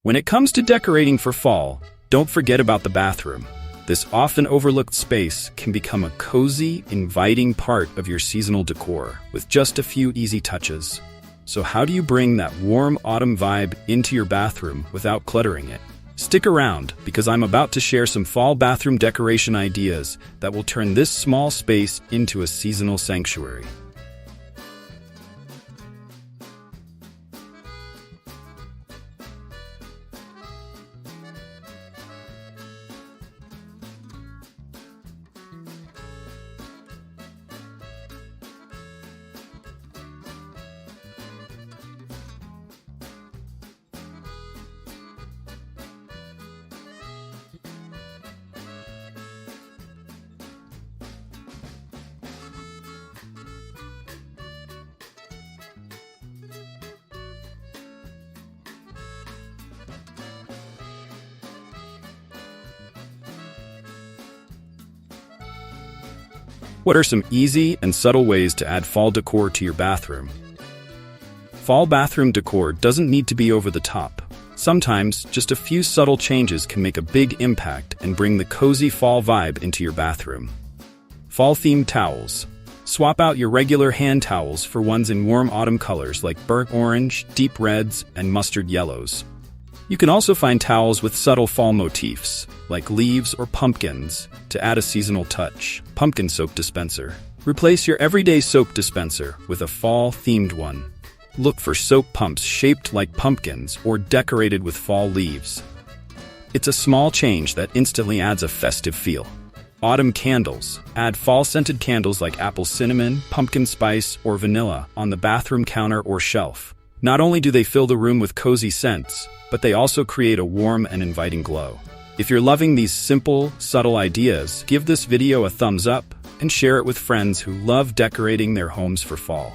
When it comes to decorating for fall, don't forget about the bathroom. This often overlooked space can become a cozy, inviting part of your seasonal decor with just a few easy touches. So how do you bring that warm autumn vibe into your bathroom without cluttering it? Stick around, because I'm about to share some fall bathroom decoration ideas that will turn this small space into a seasonal sanctuary. What are some easy and subtle ways to add fall decor to your bathroom? Fall bathroom decor doesn't need to be over the top. Sometimes, just a few subtle changes can make a big impact and bring the cozy fall vibe into your bathroom. Fall-themed towels. Swap out your regular hand towels for ones in warm autumn colors like burnt orange, deep reds, and mustard yellows. You can also find towels with subtle fall motifs, like leaves or pumpkins, to add a seasonal touch. Pumpkin soap dispenser. Replace your everyday soap dispenser with a fall-themed one. Look for soap pumps shaped like pumpkins or decorated with fall leaves. It's a small change that instantly adds a festive feel. Autumn candles. Add fall-scented candles like apple cinnamon, pumpkin spice, or vanilla on the bathroom counter or shelf. Not only do they fill the room with cozy scents, but they also create a warm and inviting glow. If you're loving these simple, subtle ideas, give this video a thumbs up and share it with friends who love decorating their homes for fall.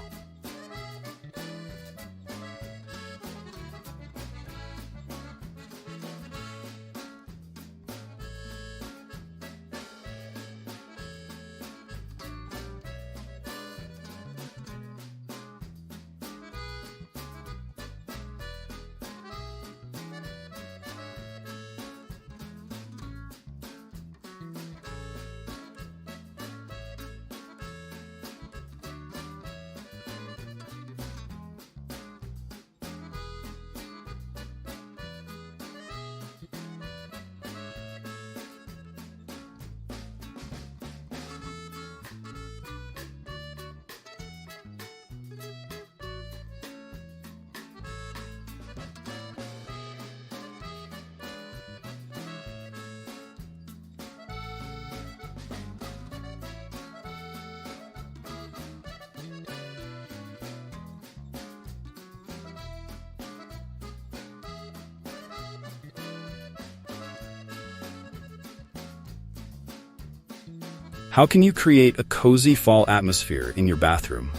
How can you create a cozy fall atmosphere in your bathroom?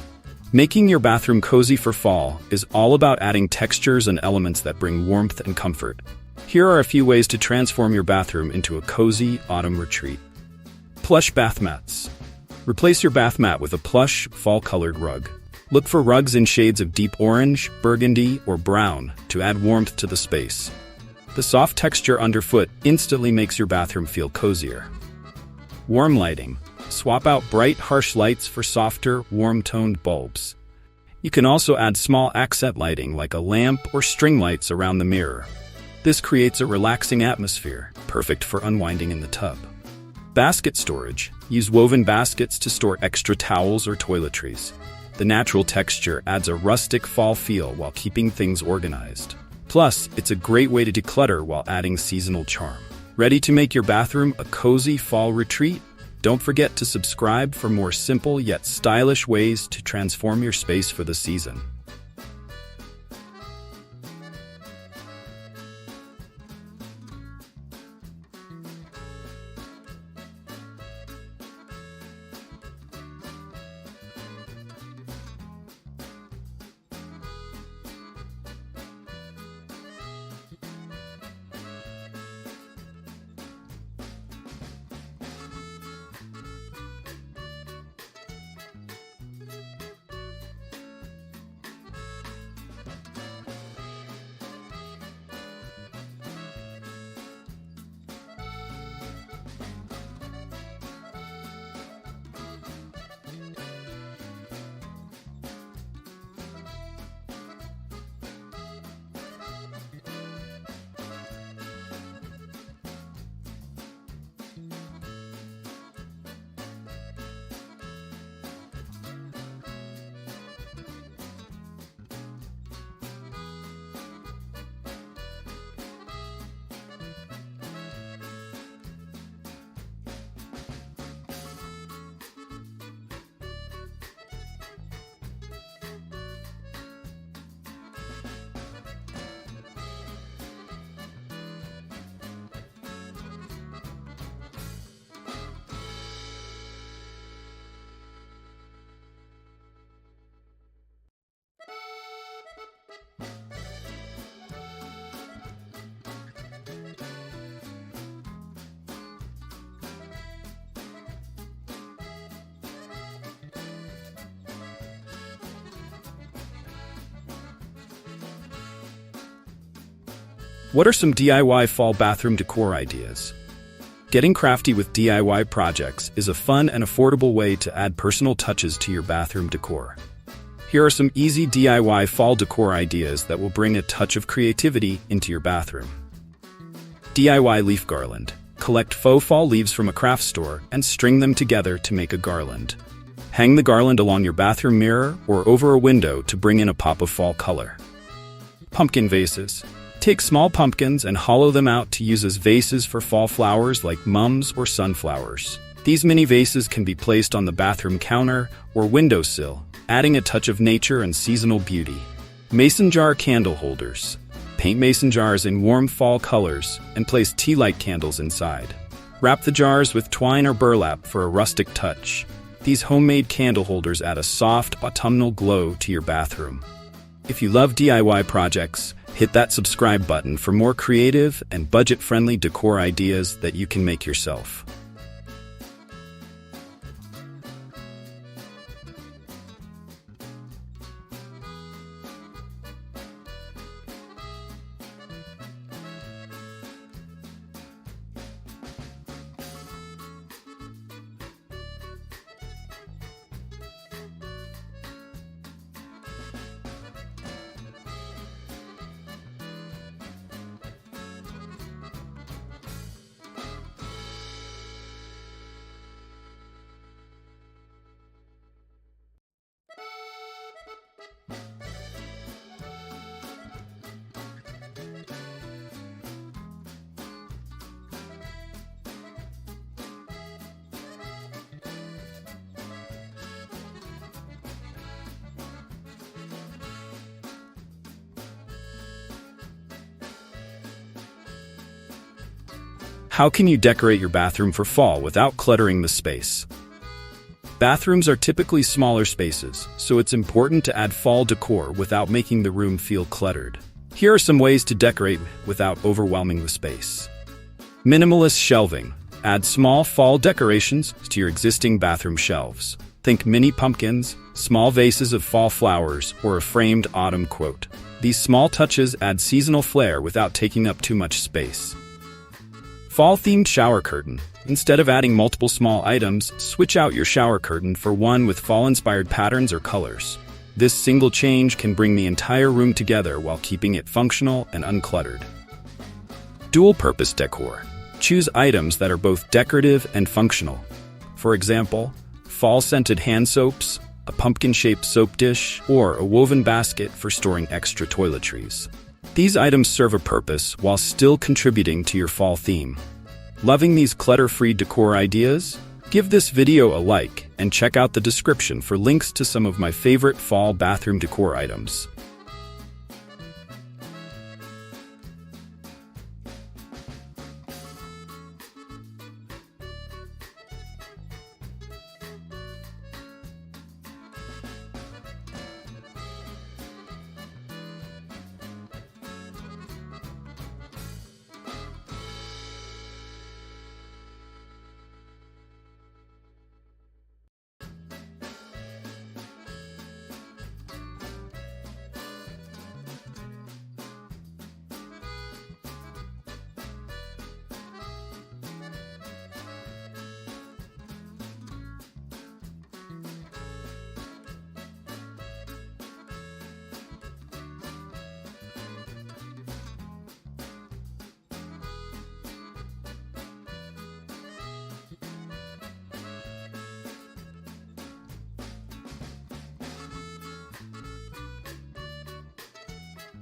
Making your bathroom cozy for fall is all about adding textures and elements that bring warmth and comfort. Here are a few ways to transform your bathroom into a cozy autumn retreat. Plush bath mats. Replace your bath mat with a plush, fall-colored rug. Look for rugs in shades of deep orange, burgundy, or brown to add warmth to the space. The soft texture underfoot instantly makes your bathroom feel cozier. Warm lighting. Swap out bright, harsh lights for softer, warm-toned bulbs. You can also add small accent lighting like a lamp or string lights around the mirror. This creates a relaxing atmosphere, perfect for unwinding in the tub. Basket storage. Use woven baskets to store extra towels or toiletries. The natural texture adds a rustic fall feel while keeping things organized. Plus, it's a great way to declutter while adding seasonal charm. Ready to make your bathroom a cozy fall retreat? Don't forget to subscribe for more simple yet stylish ways to transform your space for the season. What are some DIY fall bathroom decor ideas? Getting crafty with DIY projects is a fun and affordable way to add personal touches to your bathroom decor. Here are some easy DIY fall decor ideas that will bring a touch of creativity into your bathroom. DIY leaf garland. Collect faux fall leaves from a craft store and string them together to make a garland. Hang the garland along your bathroom mirror or over a window to bring in a pop of fall color. Pumpkin vases. Take small pumpkins and hollow them out to use as vases for fall flowers like mums or sunflowers. These mini vases can be placed on the bathroom counter or windowsill, adding a touch of nature and seasonal beauty. Mason jar candle holders. Paint mason jars in warm fall colors and place tea light candles inside. Wrap the jars with twine or burlap for a rustic touch. These homemade candle holders add a soft, autumnal glow to your bathroom. If you love DIY projects, hit that subscribe button for more creative and budget-friendly decor ideas that you can make yourself. How can you decorate your bathroom for fall without cluttering the space? Bathrooms are typically smaller spaces, so it's important to add fall decor without making the room feel cluttered. Here are some ways to decorate without overwhelming the space. Minimalist shelving. Add small fall decorations to your existing bathroom shelves. Think mini pumpkins, small vases of fall flowers, or a framed autumn quote. These small touches add seasonal flair without taking up too much space. Fall-themed shower curtain. Instead of adding multiple small items, switch out your shower curtain for one with fall-inspired patterns or colors. This single change can bring the entire room together while keeping it functional and uncluttered. Dual-purpose decor. Choose items that are both decorative and functional. For example, fall-scented hand soaps, a pumpkin-shaped soap dish, or a woven basket for storing extra toiletries. These items serve a purpose while still contributing to your fall theme. Loving these clutter-free decor ideas? Give this video a like and check out the description for links to some of my favorite fall bathroom decor items.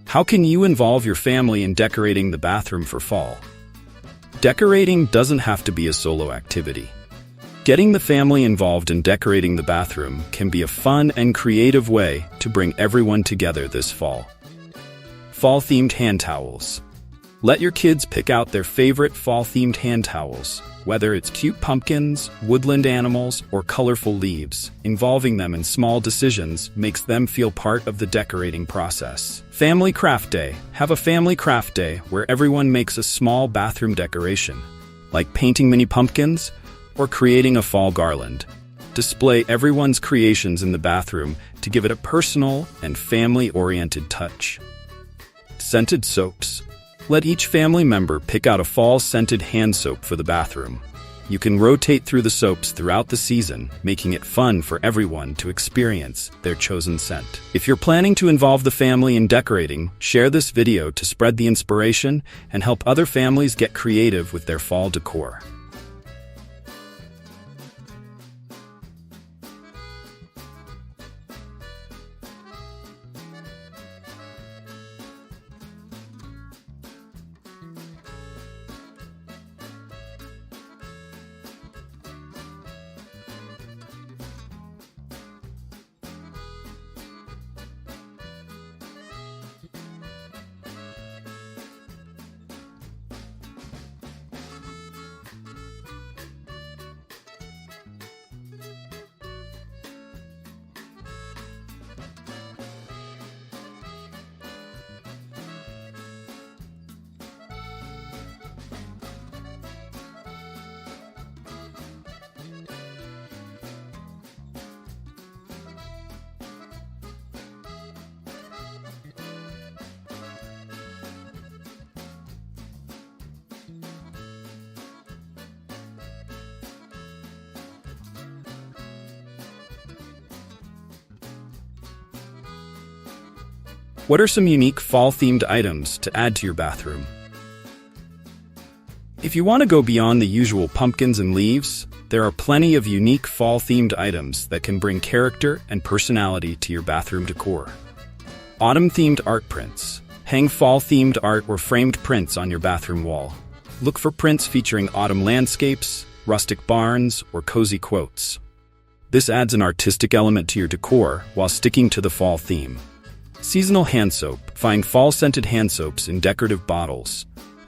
How can you involve your family in decorating the bathroom for fall? Decorating doesn't have to be a solo activity. Getting the family involved in decorating the bathroom can be a fun and creative way to bring everyone together this fall. Fall-themed hand towels. Let your kids pick out their favorite fall-themed hand towels, whether it's cute pumpkins, woodland animals, or colorful leaves. Involving them in small decisions makes them feel part of the decorating process. Family Craft Day. Have a family craft day where everyone makes a small bathroom decoration, like painting mini pumpkins or creating a fall garland. Display everyone's creations in the bathroom to give it a personal and family-oriented touch. Scented soaps. Let each family member pick out a fall-scented hand soap for the bathroom. You can rotate through the soaps throughout the season, making it fun for everyone to experience their chosen scent. If you're planning to involve the family in decorating, share this video to spread the inspiration and help other families get creative with their fall decor. What are some unique fall-themed items to add to your bathroom? If you want to go beyond the usual pumpkins and leaves, there are plenty of unique fall-themed items that can bring character and personality to your bathroom decor. Autumn-themed art prints. Hang fall-themed art or framed prints on your bathroom wall. Look for prints featuring autumn landscapes, rustic barns, or cozy quotes. This adds an artistic element to your decor while sticking to the fall theme. Seasonal hand soap. Find fall-scented hand soaps in decorative bottles.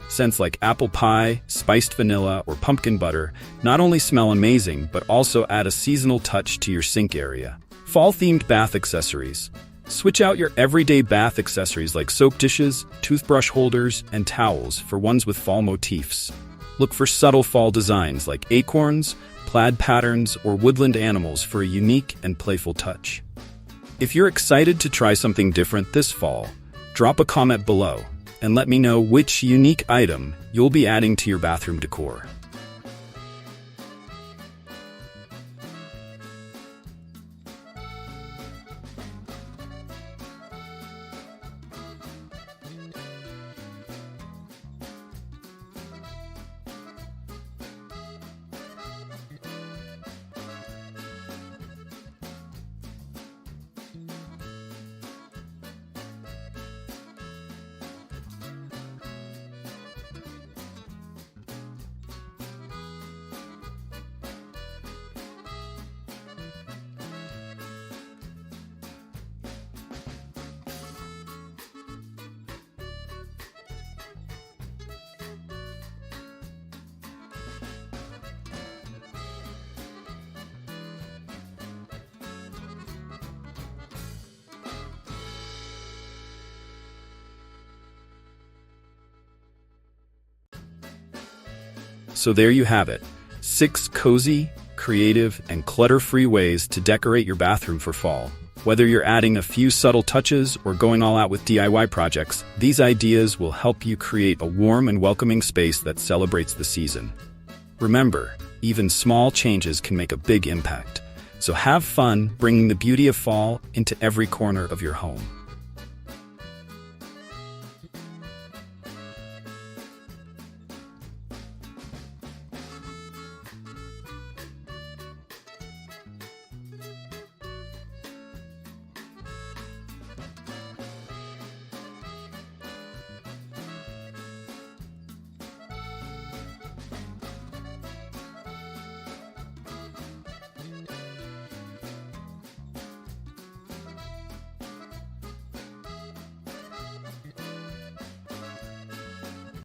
Scents like apple pie, spiced vanilla, or pumpkin butter not only smell amazing, but also add a seasonal touch to your sink area. Fall-themed bath accessories. Switch out your everyday bath accessories like soap dishes, toothbrush holders, and towels for ones with fall motifs. Look for subtle fall designs like acorns, plaid patterns, or woodland animals for a unique and playful touch. If you're excited to try something different this fall, drop a comment below and let me know which unique item you'll be adding to your bathroom decor. So there you have it, 6 cozy, creative, and clutter-free ways to decorate your bathroom for fall. Whether you're adding a few subtle touches or going all out with DIY projects, these ideas will help you create a warm and welcoming space that celebrates the season. Remember, even small changes can make a big impact. So have fun bringing the beauty of fall into every corner of your home.